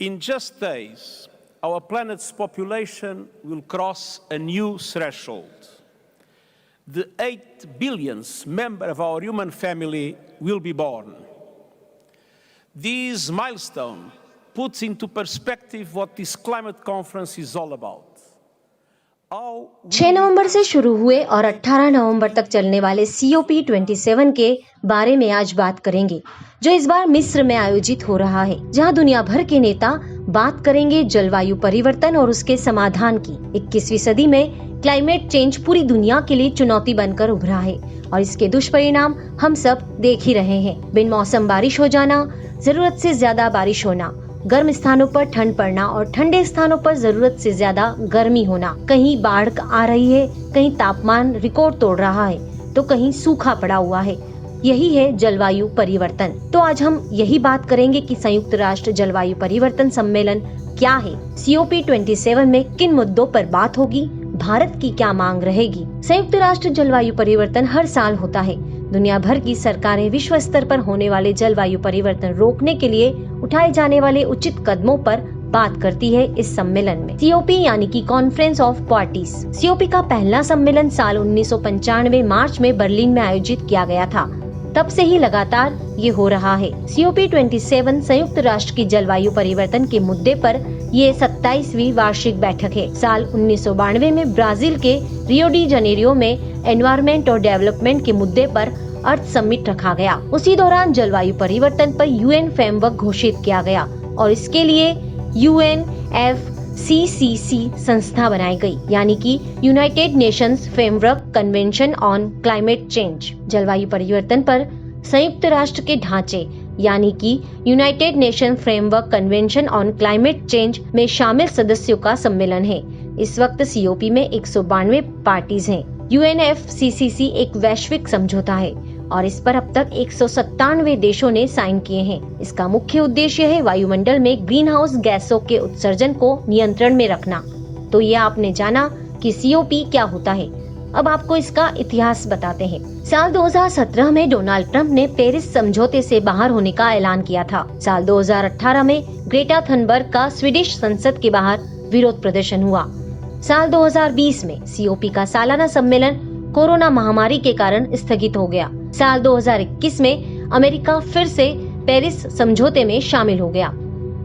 In just days, our planet's population will cross a new threshold. The 8 billionth member of our human family will be born. This milestone puts into perspective what this climate conference is all about. 6 नवंबर से शुरू हुए और 18 नवंबर तक चलने वाले COP27 के बारे में आज बात करेंगे, जो इस बार मिस्र में आयोजित हो रहा है, जहां दुनिया भर के नेता बात करेंगे जलवायु परिवर्तन और उसके समाधान की। 21वीं सदी में क्लाइमेट चेंज पूरी दुनिया के लिए चुनौती बनकर उभरा है और इसके दुष्परिणाम हम सब देख ही रहे हैं। बिन मौसम बारिश हो जाना, जरूरत से ज्यादा बारिश होना, गर्म स्थानों पर ठंड पड़ना और ठंडे स्थानों पर जरूरत से ज्यादा गर्मी होना, कहीं बाढ़ आ रही है, कहीं तापमान रिकॉर्ड तोड़ रहा है, तो कहीं सूखा पड़ा हुआ है। यही है जलवायु परिवर्तन। तो आज हम यही बात करेंगे कि संयुक्त राष्ट्र जलवायु परिवर्तन सम्मेलन क्या है, COP27 में किन मुद्दों पर बात होगी, भारत की क्या मांग रहेगी। संयुक्त राष्ट्र जलवायु परिवर्तन हर साल होता है। दुनिया भर की सरकारें विश्व स्तर पर होने वाले जलवायु परिवर्तन रोकने के लिए उठाए जाने वाले उचित कदमों पर बात करती है इस सम्मेलन में। COP यानी कि कॉन्फ्रेंस ऑफ पार्टीज। COP का पहला सम्मेलन साल 1995 मार्च में बर्लिन में आयोजित किया गया था। तब से ही लगातार ये हो रहा है। COP27 संयुक्त राष्ट्र की जलवायु परिवर्तन के मुद्दे पर ये 27वीं वार्षिक बैठक है। साल 1992 में ब्राजील के रियो डी जनेरियो में एनवायरनमेंट और डेवलपमेंट के मुद्दे पर अर्थ समिट रखा गया। उसी दौरान जलवायु परिवर्तन पर UN फ्रेमवर्क घोषित किया गया और इसके लिए UNFCCC संस्था बनाई गई, यानी कि United Nations framework convention on climate change. जलवायु परिवर्तन पर संयुक्त राष्ट्र के ढांचे यानी कि United nation framework convention on climate change में शामिल सदस्यों का सम्मेलन है। इस वक्त COP में 192 पार्टीज हैं। UNFCCC एक वैश्विक समझौता है और इस पर अब तक 197 देशों ने साइन किए हैं। इसका मुख्य उद्देश्य है वायुमंडल में ग्रीन हाउस गैसों के उत्सर्जन को नियंत्रण में रखना। तो ये आपने जाना कि COP क्या होता है। अब आपको इसका इतिहास बताते हैं। साल 2017 में डोनाल्ड ट्रंप ने पेरिस समझौते से बाहर होने का ऐलान किया था। साल 2018 में ग्रेटा थनबर्ग का स्वीडिश संसद के बाहर विरोध प्रदर्शन हुआ। साल 2020 में COP का सालाना सम्मेलन कोरोना महामारी के कारण स्थगित हो गया। साल 2021 में अमेरिका फिर से पेरिस समझौते में शामिल हो गया।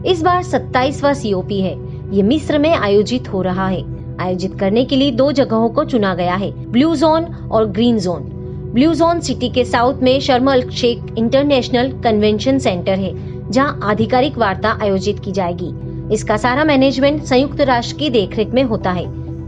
इस बार 27वां COP है। ये मिस्र में आयोजित हो रहा है। आयोजित करने के लिए 2 जगहों को चुना गया है, ब्लू जोन और green zone. Blue zone city के साउथ में शर्म अल शेख इंटरनेशनल कन्वेंशन सेंटर है, जहां आधिकारिक वार्ता आयोजित की जाएगी। इसका सारा मैनेजमेंट संयुक्त राष्ट्र की देखरेख में होता है।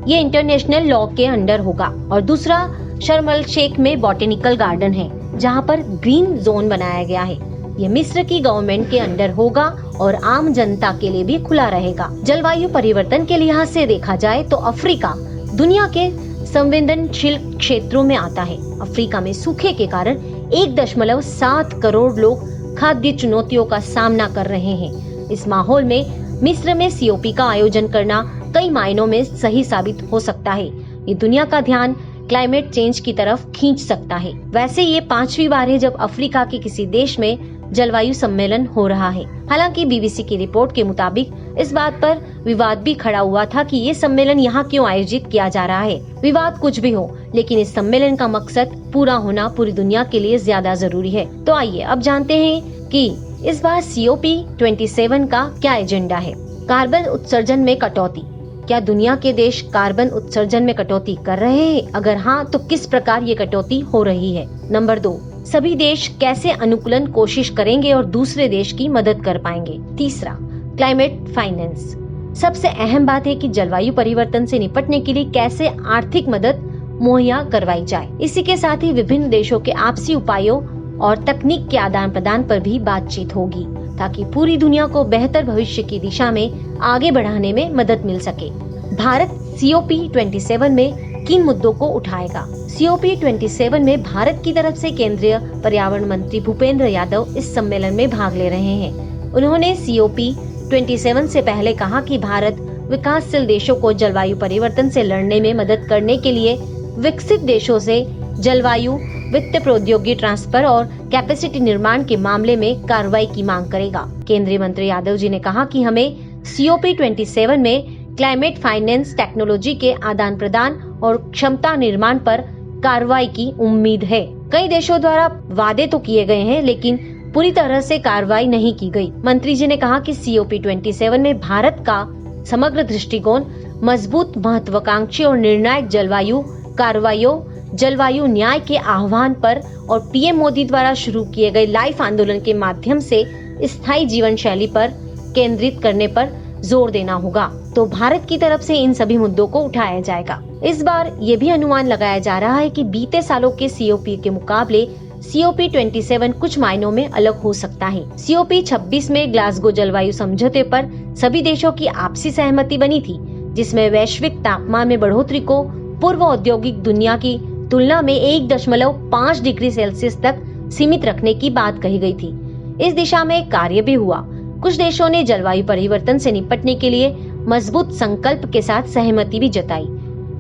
ये इंटरनेशनल लॉ के अंडर होगा। और दूसरा शर्म अल शेख में बॉटेनिकल गार्डन है, जहां पर ग्रीन जोन बनाया गया है। ये मिस्र की गवर्नमेंट के अंडर होगा और आम जनता के लिए भी खुला रहेगा। जलवायु परिवर्तन के लिहाज से देखा जाए तो अफ्रीका दुनिया के संवेदनशील क्षेत्रों में आता है। अफ्रीका में सूखे के कारण 1.7 करोड़ लोग खाद्य चुनौतियों का सामना कर रहे हैं। इस माहौल में मिस्र में COP का आयोजन करना कई मायनों में सही साबित हो सकता है। ये दुनिया का ध्यान क्लाइमेट चेंज की तरफ खींच सकता है। वैसे ये 5वीं बार है जब अफ्रीका के किसी देश में जलवायु सम्मेलन हो रहा है। हालांकि BBC की रिपोर्ट के मुताबिक इस बात पर विवाद भी खड़ा हुआ था कि ये सम्मेलन यहाँ क्यों आयोजित किया जा रहा है। विवाद कुछ भी हो, लेकिन इस सम्मेलन का मकसद पूरा होना पूरी दुनिया के लिए ज्यादा जरूरी है। तो आइए अब जानते हैं कि इस बार COP27 का क्या एजेंडा है। कार्बन उत्सर्जन में कटौती। क्या दुनिया के देश कार्बन उत्सर्जन में कटौती कर रहे हैं? अगर हाँ, तो किस प्रकार ये कटौती हो रही है? नंबर 2, सभी देश कैसे अनुकूलन कोशिश करेंगे और दूसरे देश की मदद कर पाएंगे? तीसरा, क्लाइमेट फाइनेंस। सबसे अहम बात है कि जलवायु परिवर्तन से निपटने के लिए कैसे आर्थिक मदद मुहैया करवाई जाए। इसी के साथ ही विभिन्न देशों के आपसी उपायों और तकनीक के आदान प्रदान पर भी बातचीत होगी, ताकि पूरी दुनिया को बेहतर भविष्य की दिशा में आगे बढ़ाने में मदद मिल सके। भारत COP27 में किन मुद्दों को उठाएगा? COP27 में भारत की तरफ से केंद्रीय पर्यावरण मंत्री भूपेंद्र यादव इस सम्मेलन में भाग ले रहे हैं। उन्होंने COP27 से पहले कहा कि भारत विकासशील देशों को जलवायु परिवर्तन से लड़ने में मदद करने के लिए विकसित देशों से जलवायु वित्त प्रौद्योगिकी ट्रांसफर और कैपेसिटी निर्माण के मामले में कार्रवाई की मांग करेगा। केंद्रीय मंत्री यादव जी ने कहा कि हमें COP27 में क्लाइमेट फाइनेंस टेक्नोलॉजी के आदान प्रदान और क्षमता निर्माण पर कार्रवाई की उम्मीद है। कई देशों द्वारा वादे तो किए गए हैं, लेकिन पूरी तरह से कार्रवाई नहीं की गई। मंत्री जी ने कहा कि COP27 में भारत का समग्र दृष्टिकोण मजबूत, महत्वाकांक्षी और निर्णायक जलवायु कार्रवाइयों, जलवायु न्याय के आह्वान पर और PM मोदी द्वारा शुरू किए गए लाइफ आंदोलन के माध्यम से स्थायी जीवन शैली पर केंद्रित करने पर जोर देना होगा। तो भारत की तरफ से इन सभी मुद्दों को उठाया जाएगा। इस बार ये भी अनुमान लगाया जा रहा है कि बीते सालों के COP के मुकाबले COP27 कुछ मायनों में अलग हो सकता है। COP26 में ग्लासगो जलवायु समझौते पर सभी देशों की आपसी सहमति बनी थी, जिसमें वैश्विक तापमान में बढ़ोतरी को पूर्व औद्योगिक दुनिया की तुलना में 1.5 डिग्री सेल्सियस तक सीमित रखने की बात कही गई थी। इस दिशा में कार्य भी हुआ। कुछ देशों ने जलवायु परिवर्तन से निपटने के लिए मजबूत संकल्प के साथ सहमति भी जताई।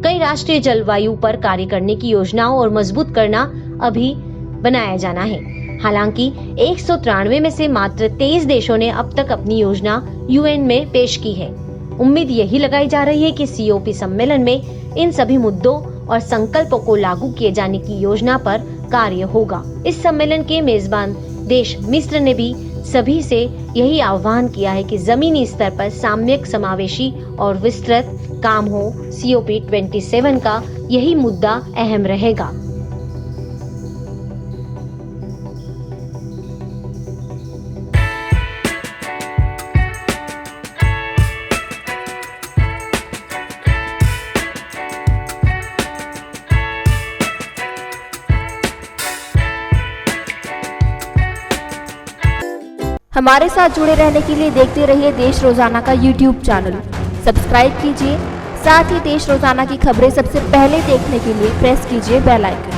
कई राष्ट्रीय जलवायु पर कार्य करने की योजनाओं और मजबूत करना अभी बनाया जाना है। हालांकि 193 में से मात्र 23 देशों ने अब तक अपनी योजना UN में पेश की है। उम्मीद यही लगाई जा रही है कि COP सम्मेलन में इन सभी मुद्दों और संकल्पों को लागू किए जाने की योजना पर कार्य होगा। इस सम्मेलन के मेजबान देश मिस्र ने भी सभी से यही आह्वान किया है कि जमीनी स्तर पर साम्यक, समावेशी और विस्तृत काम हो। COP27 का यही मुद्दा अहम रहेगा। हमारे साथ जुड़े रहने के लिए देखते रहिए देश रोजाना का YouTube चैनल। सब्सक्राइब कीजिए, साथ ही देश रोजाना की खबरें सबसे पहले देखने के लिए प्रेस कीजिए बेल आइकन।